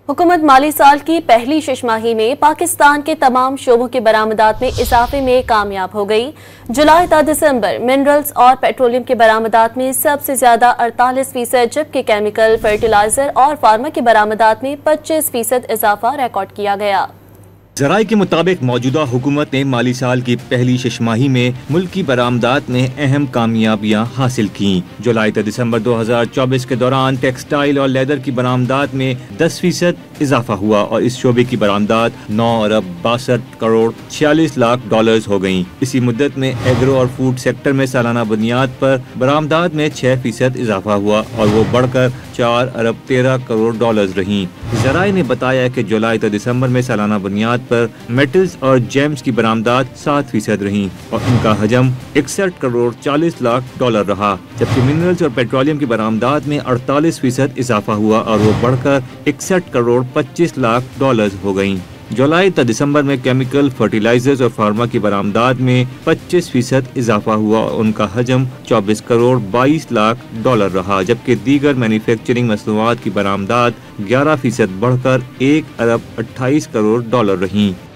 हुकूमत माली साल की पहली छमाही में पाकिस्तान के तमाम शोबों की बरामदात में इजाफे में कामयाब हो गई। जुलाई ta दिसंबर मिनरल्स और पेट्रोलियम की बरामदात में सबसे ज्यादा 48%, जबकि केमिकल, फर्टिलाइजर और फार्मा की बरामदात में 25% इजाफा रिकॉर्ड किया गया। ज़राए के मुताबिक मौजूदा हुकूमत ने माली साल की पहली छमाही में मुल्क की बरामदात में अहम कामयाबियां हासिल की। जुलाई से दिसंबर 2024 के दौरान टेक्सटाइल और लेदर की बरामदात में 10% इजाफा हुआ और इस शोबे की बरामदात 9 अरब 62 करोड़ 46 लाख डॉलर्स हो गईं। इसी मुद्दत में एग्रो और फूड सेक्टर में सालाना बुनियाद पर बरामदात में 6% इजाफा हुआ और वो बढ़कर 4 अरब 13 करोड़ डॉलर्स रहीं। ज़राए ने बताया कि जुलाई से दिसंबर में सालाना बुनियाद पर मेटल्स और जेम्स की बरामदात 7% रहीं और इनका हजम 61 करोड़ 40 लाख डॉलर रहा, जबकि मिनरल्स और पेट्रोलियम की बरामदात में 48% इजाफा हुआ और वो बढ़कर 61 करोड़ 25 लाख डॉलर्स हो गईं। जुलाई तक दिसंबर में केमिकल, फर्टिलाइजर्स और फार्मा की बरामदात में 25% इजाफा हुआ और उनका हजम 24 करोड़ 22 लाख डॉलर रहा, जबकि दीगर मैन्युफैक्चरिंग मसनूआत की बरामदात 11% बढ़कर 1 अरब 28 करोड़ डॉलर रहीं।